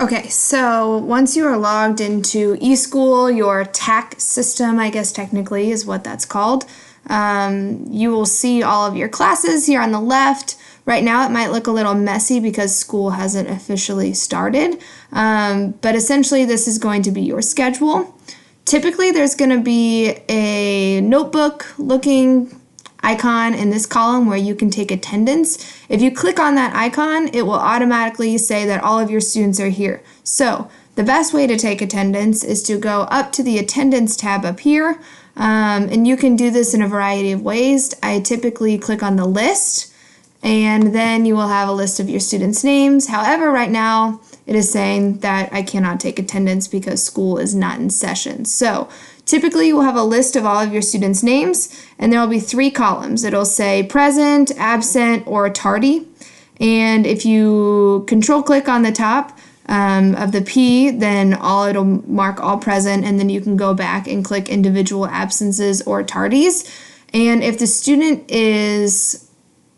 Okay, so once you are logged into eSchool, your TAC system, I guess technically is what that's called, you will see all of your classes here on the left. Right now it might look a little messy because school hasn't officially started, but essentially this is going to be your schedule. Typically there's going to be a notebook looking icon in this column where you can take attendance. If you click on that icon, it will automatically say that all of your students are here. So the best way to take attendance is to go up to the attendance tab up here, and you can do this in a variety of ways. I typically click on the list, and then you will have a list of your students' names. However, right now it is saying that I cannot take attendance because school is not in session. So typically you will have a list of all of your students' names, and there will be 3 columns. It'll say present, absent, or tardy. And if you control click on the top of the P, then it'll mark all present, and then you can go back and click individual absences or tardies. And if the student is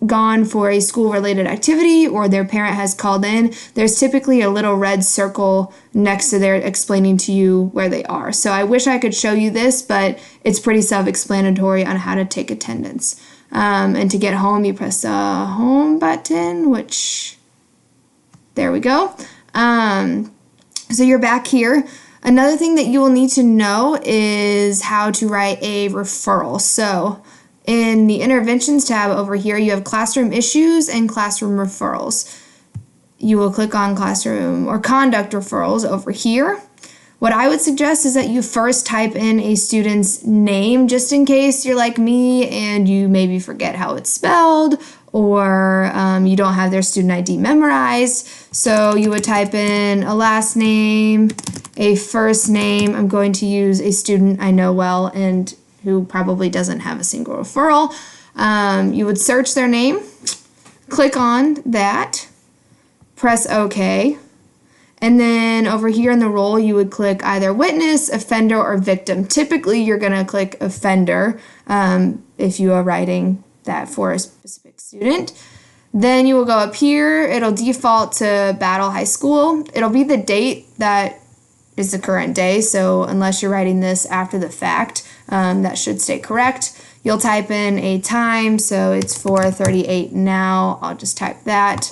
gone for a school-related activity or their parent has called in, there's typically a little red circle next to there explaining to you where they are. So I wish I could show you this, but it's pretty self-explanatory on how to take attendance. And to get home, you press the home button, which, there we go. So you're back here. Another thing that you will need to know is how to write a referral. So in the interventions tab over here, you have classroom issues and classroom referrals. You will click on classroom or conduct referrals over here. What I would suggest is that you first type in a student's name, just in case you're like me and you maybe forget how it's spelled, or you don't have their student ID memorized. So you would type in a last name, a first name. I'm going to use a student I know well and who probably doesn't have a single referral. You would search their name, click on that, press OK, and then over here in the role you would click either witness, offender, or victim. Typically you're going to click offender if you are writing that for a specific student. Then you will go up here, it'll default to Battle High School. It'll be the date that is the current day, so unless you're writing this after the fact, that should stay correct. You'll type in a time, so it's 4:38 now. I'll just type that.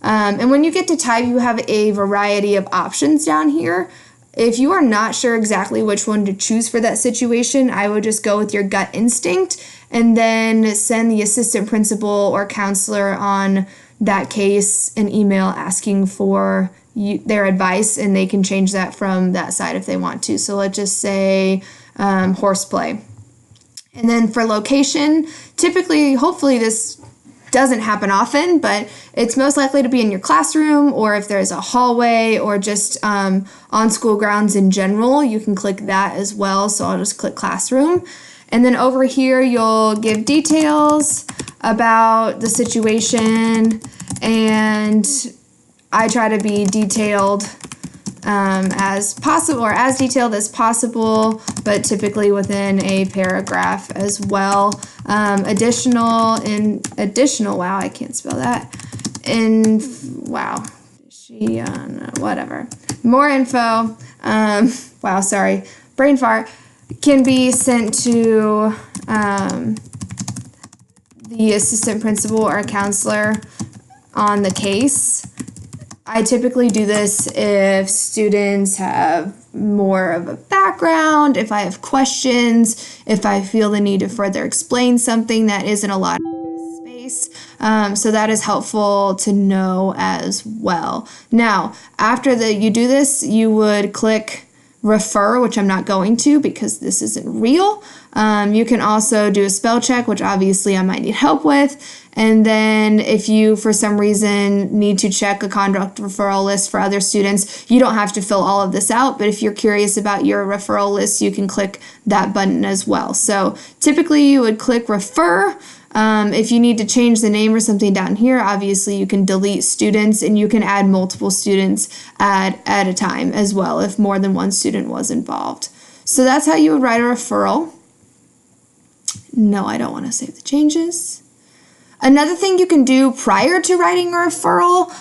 And when you get to type, you have a variety of options down here. If you are not sure exactly which one to choose for that situation, I would just go with your gut instinct and then send the assistant principal or counselor on that case an email asking for their advice, and they can change that from that side if they want to. So let's just say horseplay. And then for location, typically, hopefully this doesn't happen often, but it's most likely to be in your classroom, or if there's a hallway, or just on school grounds in general, you can click that as well. So I'll just click classroom. And then over here, you'll give details about the situation, and I try to be detailed as possible, or as detailed as possible, but typically within a paragraph as well. Additional, wow, I can't spell that. Whatever. More info, wow, sorry, brain fart, can be sent to the assistant principal or counselor on the case. I typically do this if students have more of a background, if I have questions, if I feel the need to further explain something that isn't a lot of space. So that is helpful to know as well. Now, after you do this, you would click refer, which I'm not going to because this isn't real. You can also do a spell check, which obviously I might need help with. And then if you, for some reason, need to check a conduct referral list for other students, you don't have to fill all of this out. But if you're curious about your referral list, you can click that button as well. So typically you would click refer. If you need to change the name or something down here, obviously you can delete students, and you can add multiple students at a time as well if more than one student was involved. So that's how you would write a referral. No, I don't want to save the changes. Another thing you can do prior to writing a referral,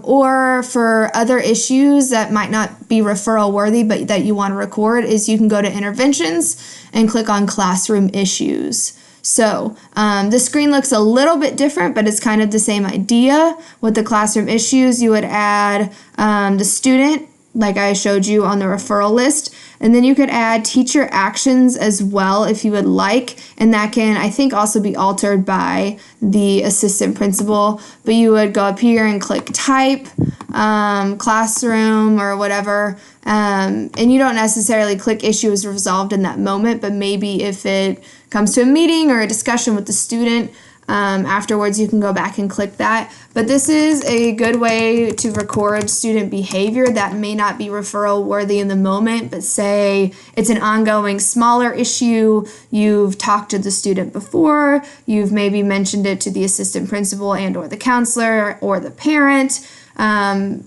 or for other issues that might not be referral worthy but that you want to record, is you can go to interventions and click on classroom issues. So the screen looks a little bit different, but it's kind of the same idea. With the classroom issues, you would add the student, like I showed you on the referral list. And then you could add teacher actions as well if you would like. And that can, I think, also be altered by the assistant principal. But you would go up here and click type, classroom, or whatever. And you don't necessarily click issue is resolved in that moment, but maybe if it comes to a meeting or a discussion with the student, afterwards you can go back and click that. But this is a good way to record student behavior that may not be referral worthy in the moment, but say it's an ongoing smaller issue, you've talked to the student before, you've maybe mentioned it to the assistant principal and or the counselor or the parent.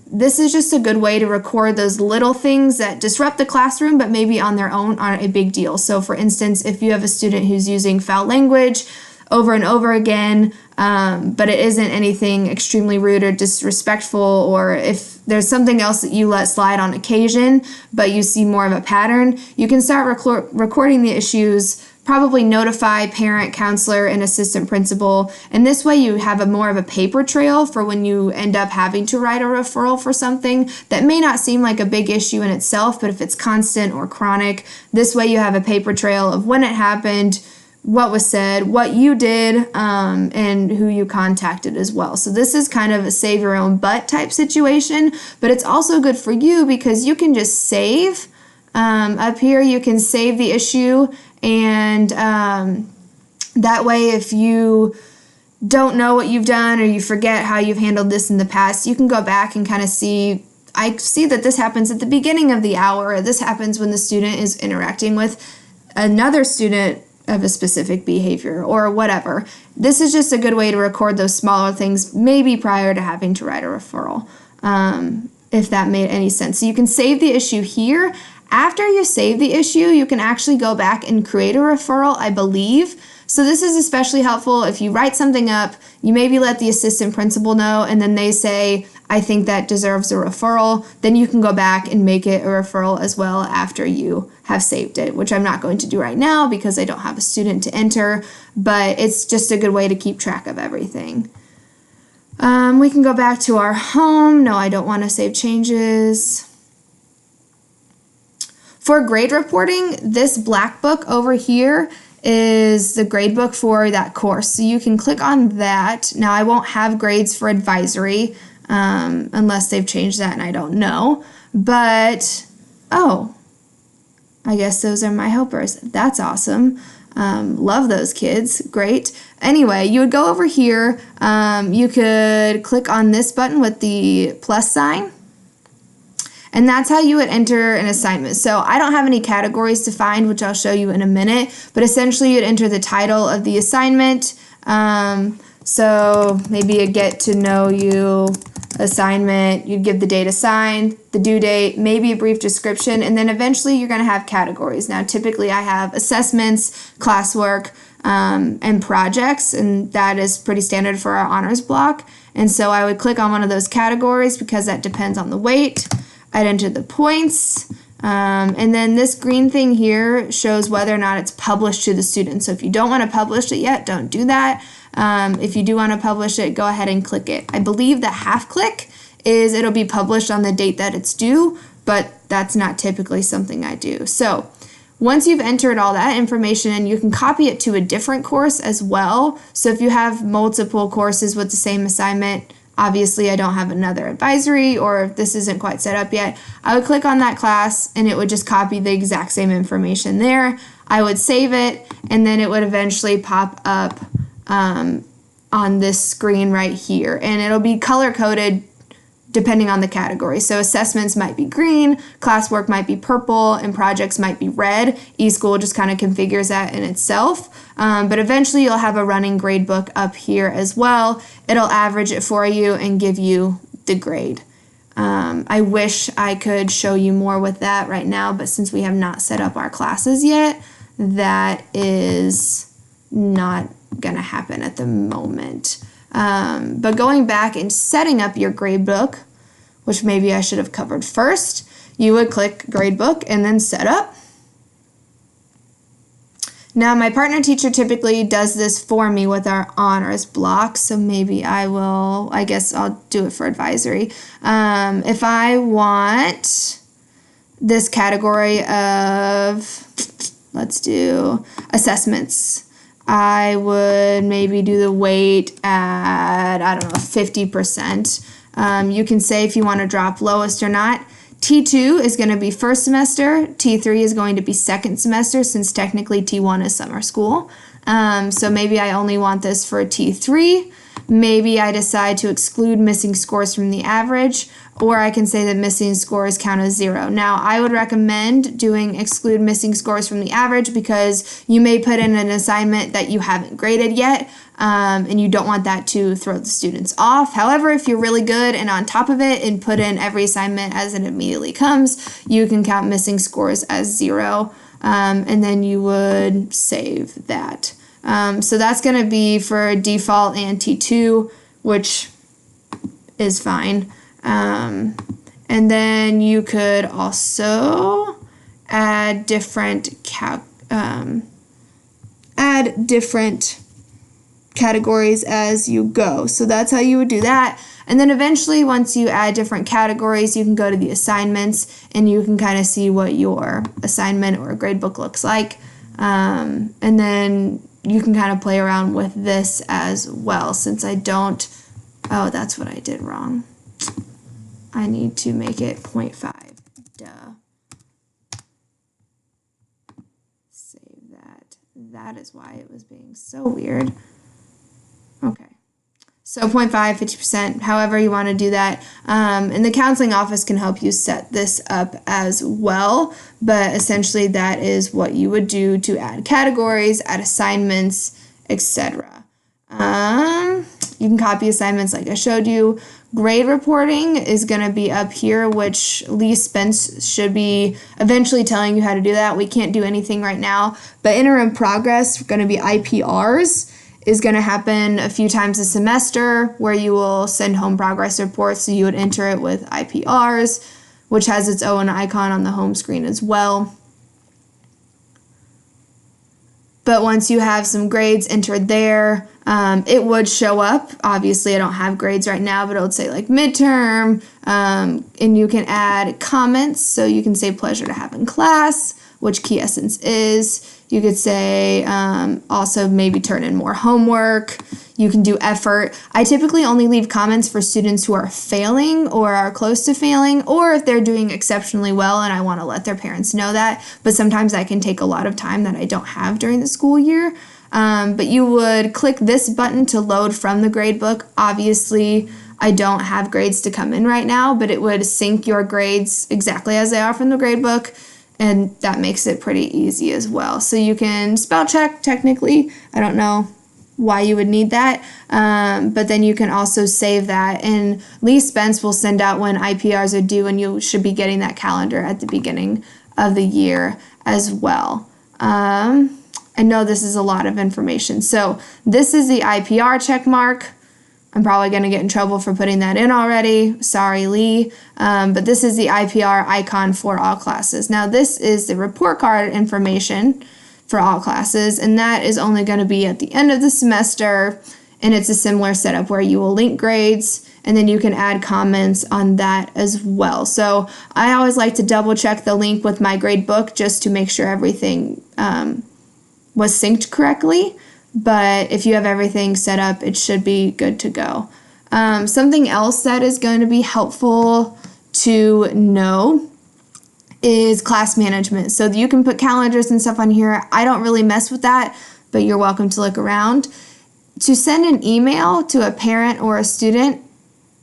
This is just a good way to record those little things that disrupt the classroom but maybe on their own aren't a big deal. So for instance, if you have a student who's using foul language over and over again, but it isn't anything extremely rude or disrespectful, or if there's something else that you let slide on occasion, but you see more of a pattern, you can start recording the issues, probably notify parent, counselor, and assistant principal, and this way you have more of a paper trail for when you end up having to write a referral for something that may not seem like a big issue in itself, but if it's constant or chronic, this way you have a paper trail of when it happened, what was said, what you did, and who you contacted as well. So this is kind of a save your own butt type situation, but it's also good for you because you can just save. Up here you can save the issue, and that way if you don't know what you've done or you forget how you've handled this in the past, you can go back and kind of see, I see that this happens at the beginning of the hour, or this happens when the student is interacting with another student of a specific behavior or whatever. This is just a good way to record those smaller things, maybe prior to having to write a referral, if that made any sense. So you can save the issue here. After you save the issue, you can actually go back and create a referral, I believe. So this is especially helpful if you write something up, you maybe let the assistant principal know, and then they say, I think that deserves a referral. Then you can go back and make it a referral as well after you have saved it, which I'm not going to do right now because I don't have a student to enter, but it's just a good way to keep track of everything. We can go back to our home. No, I don't want to save changes. For grade reporting, this black book over here is the grade book for that course. So you can click on that. Now I won't have grades for advisory unless they've changed that and I don't know. But, oh, I guess those are my helpers. That's awesome. Love those kids. Great. Anyway, you would go over here. You could click on this button with the plus sign. And that's how you would enter an assignment. So I don't have any categories defined, which I'll show you in a minute, but essentially you'd enter the title of the assignment. So maybe a get to know you assignment, you'd give the date assigned, the due date, maybe a brief description, and then eventually you're going to have categories. Now typically I have assessments, classwork, and projects, and that is pretty standard for our honors block. And so I would click on one of those categories because that depends on the weight. I'd enter the points, and then this green thing here shows whether or not it's published to the student. So if you don't want to publish it yet, don't do that. If you do want to publish it, go ahead and click it. I believe the half click is it'll be published on the date that it's due, but that's not typically something I do. So once you've entered all that information in, you can copy it to a different course as well. So if you have multiple courses with the same assignment, obviously I don't have another advisory, or if this isn't quite set up yet, I would click on that class and it would just copy the exact same information there. I would save it, and then it would eventually pop up on this screen right here, and it'll be color coded depending on the category. So assessments might be green, classwork might be purple, and projects might be red. eSchool just kind of configures that in itself. But eventually you'll have a running grade book up here as well. It'll average it for you and give you the grade. I wish I could show you more with that right now, but since we have not set up our classes yet, that is not going to happen at the moment. But going back and setting up your gradebook, which maybe I should have covered first, you would click gradebook and then set up. Now, my partner teacher typically does this for me with our honors block, so maybe I guess I'll do it for advisory. If I want this category of, let's do assessments, I would maybe do the weight at, I don't know, 50%. You can say if you want to drop lowest or not. T2 is going to be first semester. T3 is going to be second semester, since technically T1 is summer school. So maybe I only want this for T3. Maybe I decide to exclude missing scores from the average, or I can say that missing scores count as 0. Now, I would recommend doing exclude missing scores from the average, because you may put in an assignment that you haven't graded yet, and you don't want that to throw the students off. However, if you're really good and on top of it and put in every assignment as it immediately comes, you can count missing scores as 0, and then you would save that. So that's going to be for default and T2, which is fine. And then you could also add different categories as you go. So that's how you would do that. And then eventually, once you add different categories, you can go to the assignments and you can kind of see what your assignment or gradebook looks like. And then you can kind of play around with this as well, since I don't, oh, that's what I did wrong. I need to make it 0.5. Duh. Save that. That is why it was being so weird. Okay. So 0.5, 50%, however you want to do that. And the counseling office can help you set this up as well. But essentially that is what you would do to add categories, add assignments, etc. You can copy assignments like I showed you. Grade reporting is going to be up here, which Lee Spence should be eventually telling you how to do that. We can't do anything right now. But interim progress, going to be IPRs, is going to happen a few times a semester, where you will send home progress reports. So you would enter it with IPRs, which has its own icon on the home screen as well. But once you have some grades entered there, it would show up. Obviously, I don't have grades right now, but it would say like midterm, and you can add comments. So you can say pleasure to have in class, which key essence is. You could say also maybe turn in more homework. You can do effort. I typically only leave comments for students who are failing or are close to failing, or if they're doing exceptionally well and I want to let their parents know that. But sometimes that can take a lot of time that I don't have during the school year. But you would click this button to load from the gradebook. Obviously, I don't have grades to come in right now, but it would sync your grades exactly as they are from the gradebook. And that makes it pretty easy as well. So you can spell check technically. I don't know why you would need that. But then you can also save that. And Lee Spence will send out when IPRs are due, and you should be getting that calendar at the beginning of the year as well. I know this is a lot of information. So this is the IPR check mark. I'm probably going to get in trouble for putting that in already. Sorry, Lee. But this is the IPR icon for all classes. Now, this is the report card information for all classes, and that is only going to be at the end of the semester, and it's a similar setup where you will link grades, and then you can add comments on that as well. So I always like to double check the link with my grade book just to make sure everything was synced correctly. But if you have everything set up, it should be good to go. Something else that is going to be helpful to know is class management. So you can put calendars and stuff on here. I don't really mess with that, but you're welcome to look around. To send an email to a parent or a student,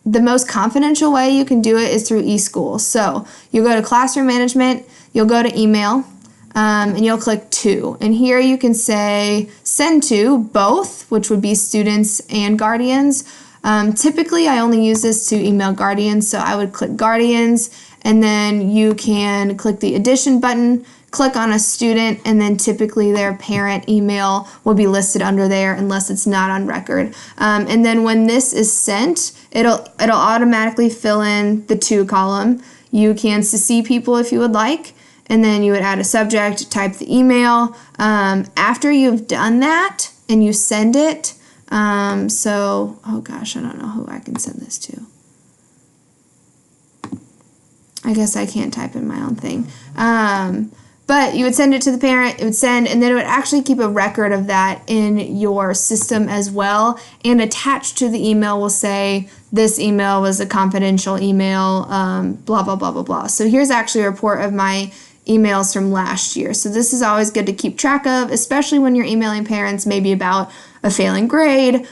the most confidential way you can do it is through eSchool. So you'll go to classroom management, you'll go to email, and you'll click to. And here you can say send to both, which would be students and guardians. Typically, I only use this to email guardians, so I would click guardians, and then you can click the addition button, click on a student, and then typically their parent email will be listed under there unless it's not on record. And then when this is sent, it'll automatically fill in the to column. You can CC people if you would like, and then you would add a subject, type the email. After you've done that and you send it, oh gosh, I don't know who I can send this to. I guess I can't type in my own thing. But you would send it to the parent, it would send, and then it would actually keep a record of that in your system as well. And attached to the email will say, this email was a confidential email, blah, blah, blah, blah, blah. So here's actually a report of my emails from last year. So this is always good to keep track of, especially when you're emailing parents maybe about a failing grade,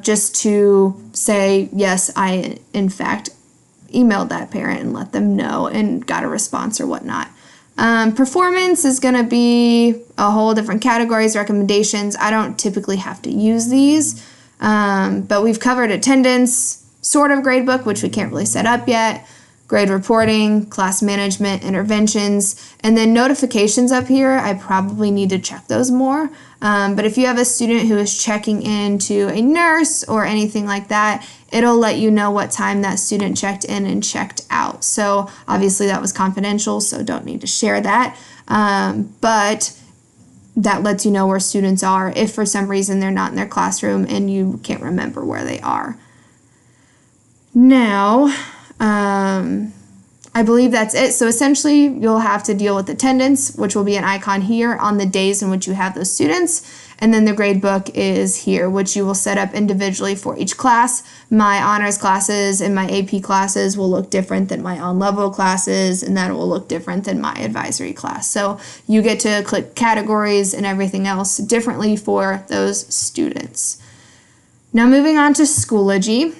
just to say, yes, I in fact emailed that parent and let them know and got a response or whatnot. Performance is going to be a whole different categories, recommendations. I don't typically have to use these, but we've covered attendance, sort of gradebook, which we can't really set up yet, grade reporting, class management, interventions, and then notifications up here. I probably need to check those more. But if you have a student who is checking into a nurse or anything like that, it'll let you know what time that student checked in and checked out. So obviously that was confidential, so don't need to share that. But that lets you know where students are if for some reason they're not in their classroom and you can't remember where they are. Now, I believe that's it. So essentially, you'll have to deal with attendance, which will be an icon here on the days in which you have those students. And then the grade book is here, which you will set up individually for each class. My honors classes and my AP classes will look different than my on-level classes, and that will look different than my advisory class. So you get to click categories and everything else differently for those students. Now moving on to Schoology.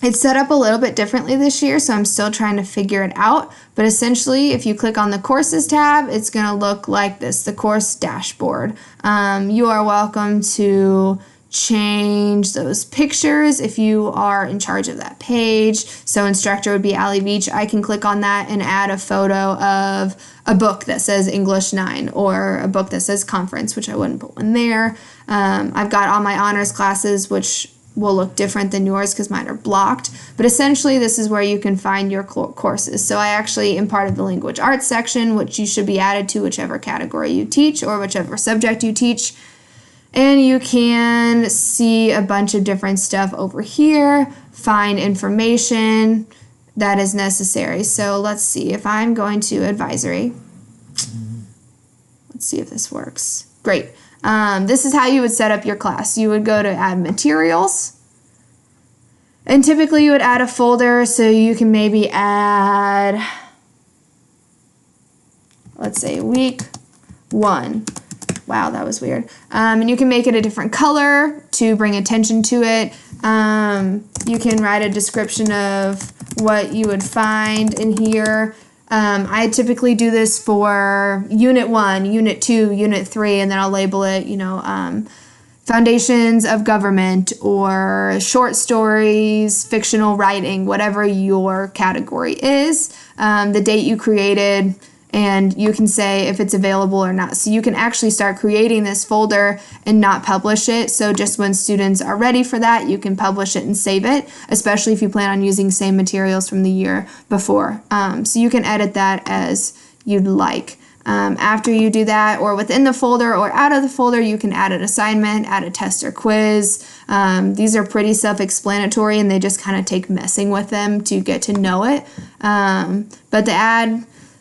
It's set up a little bit differently this year, so I'm still trying to figure it out. But essentially, if you click on the Courses tab, it's going to look like this, the course dashboard. You are welcome to change those pictures if you are in charge of that page. So instructor would be Allie Beach. I can click on that and add a photo of a book that says English 9 or a book that says Conference, which I wouldn't put one there. I've got all my honors classes, which will look different than yours because mine are blocked. But essentially, this is where you can find your courses. So I actually am part of the language arts section, which you should be added to whichever category you teach or whichever subject you teach. And you can see a bunch of different stuff over here, find information that is necessary. So let's see if I'm going to advisory. Let's see if this works. Great. This is how you would set up your class. You would go to add materials, and typically you would add a folder, so you can maybe add, let's say week 1. Wow, that was weird. And you can make it a different color to bring attention to it. You can write a description of what you would find in here. I typically do this for Unit 1, Unit 2, Unit 3, and then I'll label it, Foundations of Government or short stories, fictional writing, whatever your category is, the date you created, and you can say if it's available or not. So you can actually start creating this folder and not publish it. So just when students are ready for that, you can publish it and save it, especially if you plan on using same materials from the year before. So you can edit that as you'd like. After you do that, or within the folder or out of the folder, you can add an assignment, add a test or quiz. These are pretty self-explanatory, and they just kind of take messing with them to get to know it. But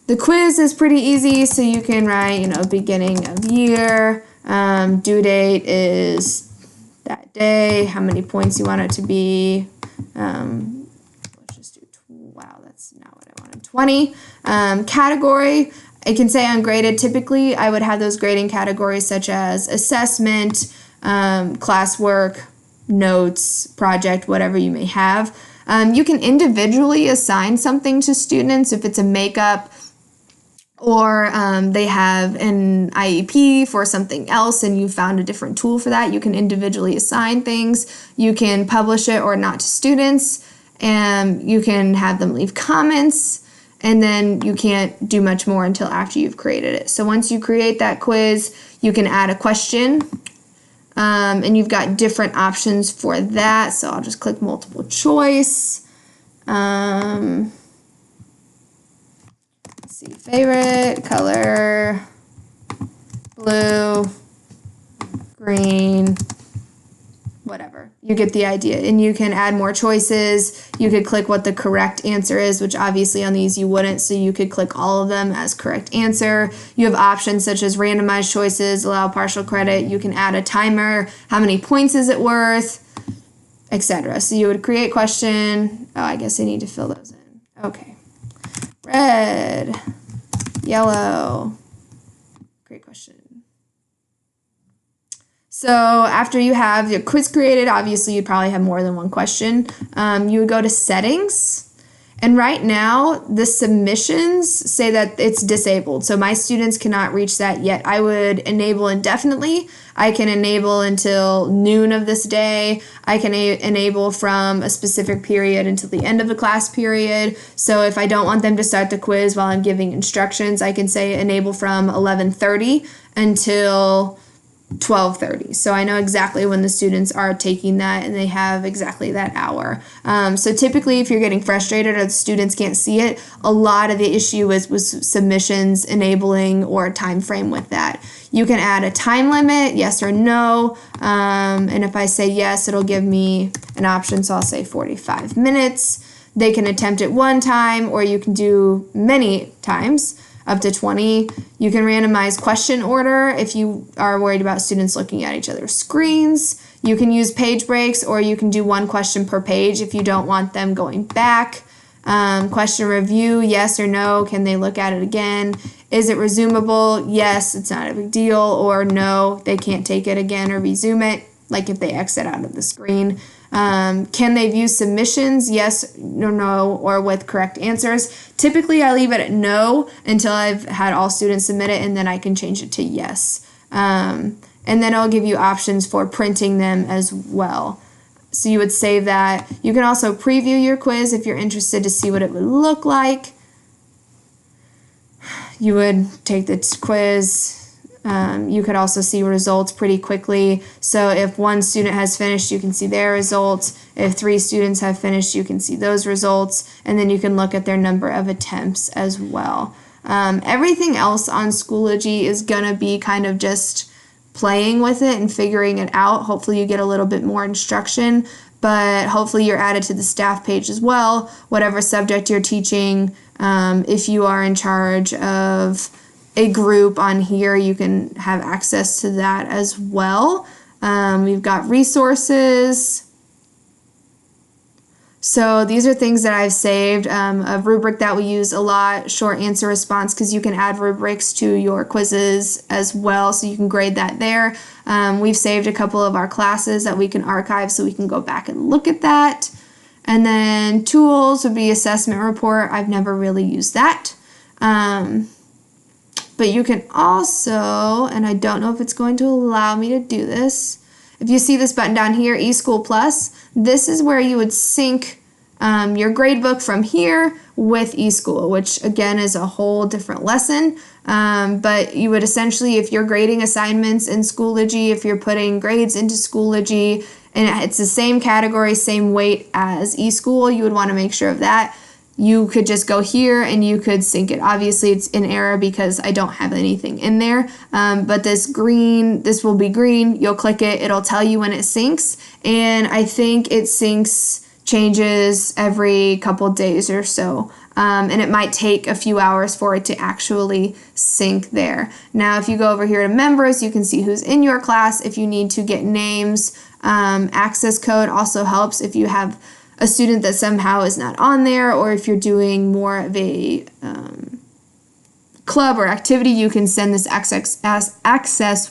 the quiz is pretty easy, so you can write, beginning of year, due date is that day, how many points you want it to be. Let's just do, wow, that's not what I wanted, 20. Category, I can say ungraded. Typically, I would have those grading categories such as assessment, classwork, notes, project, whatever you may have. You can individually assign something to students if it's a makeup, or they have an IEP for something else and you found a different tool for that. You can individually assign things. You can publish it or not to students, and you can have them leave comments. and then you can't do much more until after you've created it. So once you create that quiz, you can add a question, and you've got different options for that. So I'll just click multiple choice. Let's see, favorite color, blue, green, whatever. You get the idea. And you can add more choices. You could click what the correct answer is, which obviously on these you wouldn't, so you could click all of them as correct answer. You have options such as randomized choices, allow partial credit. You can add a timer, how many points is it worth, etc. So you would create question. Oh, I guess I need to fill those in. Okay. Red, yellow, great question. So after you have your quiz created, obviously you'd probably have more than one question. You would go to settings. And right now, the submissions say that it's disabled. So my students cannot reach that yet. I would enable indefinitely. I can enable until noon of this day. I can enable from a specific period until the end of the class period. So if I don't want them to start the quiz while I'm giving instructions, I can say enable from 11:30 until 12:30. So I know exactly when the students are taking that, and they have exactly that hour. So typically if you're getting frustrated or the students can't see it, a lot of the issue is with submissions enabling or a time frame with that. You can add a time limit, yes or no. And if I say yes, it'll give me an option. So I'll say 45 minutes. They can attempt it one time, or you can do many times, up to 20. You can randomize question order if you are worried about students looking at each other's screens. You can use page breaks, or you can do one question per page if you don't want them going back. Question review, yes or no, can they look at it again? Is it resumable? Yes, it's not a big deal, or no, they can't take it again or resume it, like if they exit out of the screen. Can they view submissions? Yes or no, or with correct answers. Typically, I leave it at no until I've had all students submit it, and then I can change it to yes. And then I'll give you options for printing them as well. So you would save that. You can also preview your quiz if you're interested to see what it would look like. You would take the quiz. You could also see results pretty quickly. So if one student has finished, you can see their results. If 3 students have finished, you can see those results. And then you can look at their number of attempts as well. Everything else on Schoology is going to be kind of just playing with it and figuring it out. Hopefully you get a little bit more instruction, but hopefully you're added to the staff page as well, whatever subject you're teaching. If you are in charge of a group on here, you can have access to that as well. We've got resources. So these are things that I've saved. A rubric that we use a lot, short answer response, because you can add rubrics to your quizzes as well, so you can grade that there. We've saved a couple of our classes that we can archive, so we can go back and look at that. And then tools would be assessment report. I've never really used that. But you can also, and I don't know if it's going to allow me to do this, if you see this button down here, eSchool Plus, this is where you would sync your gradebook from here with eSchool, which again is a whole different lesson. But you would essentially, if you're grading assignments in Schoology, if you're putting grades into Schoology, and it's the same category, same weight as eSchool, you would want to make sure of that. You could just go here and you could sync it. Obviously it's in error because I don't have anything in there, but this will be green. You'll click it, it'll tell you when it syncs, and I think it syncs, changes every couple days or so, and it might take a few hours for it to actually sync there. Now if you go over here to members, you can see who's in your class. If you need to get names, access code also helps if you have a student that somehow is not on there, or if you're doing more of a club or activity, you can send this access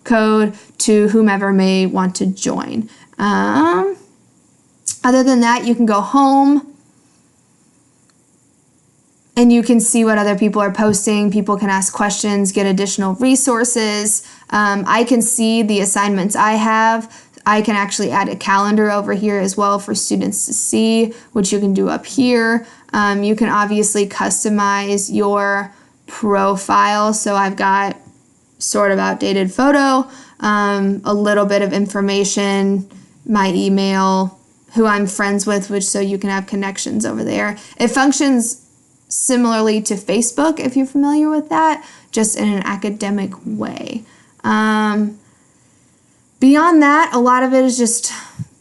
code to whomever may want to join. Other than that, you can go home and you can see what other people are posting. People can ask questions, get additional resources. I can see the assignments I have. I can actually add a calendar over here as well for students to see, which you can do up here. You can obviously customize your profile. So I've got sort of outdated photo, a little bit of information, my email, who I'm friends with, which so you can have connections over there. It functions similarly to Facebook, if you're familiar with that, just in an academic way. Beyond that, a lot of it is just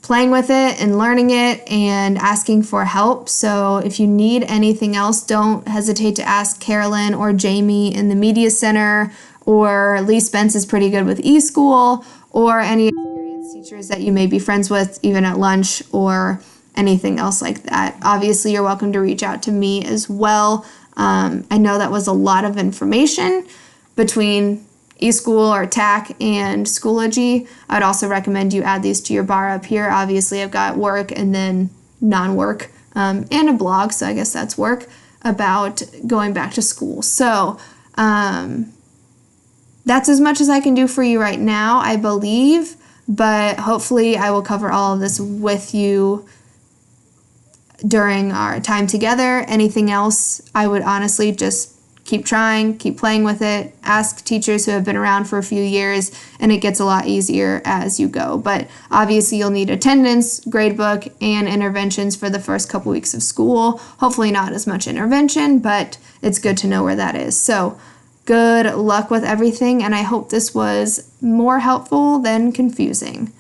playing with it and learning it and asking for help. So if you need anything else, don't hesitate to ask Carolyn or Jamie in the Media Center, or Lee Spence is pretty good with eSchool, or any experienced teachers that you may be friends with, even at lunch or anything else like that. Obviously, you're welcome to reach out to me as well. I know that was a lot of information between eSchool or TAC and Schoology. I'd also recommend you add these to your bar up here. Obviously, I've got work and then non-work, and a blog, so I guess that's work, about going back to school. So that's as much as I can do for you right now, I believe, but hopefully I will cover all of this with you during our time together. Anything else, I would honestly just keep trying, keep playing with it, ask teachers who have been around for a few years, and it gets a lot easier as you go. But obviously you'll need attendance, gradebook, and interventions for the first couple weeks of school. Hopefully not as much intervention, but it's good to know where that is. So good luck with everything, and I hope this was more helpful than confusing.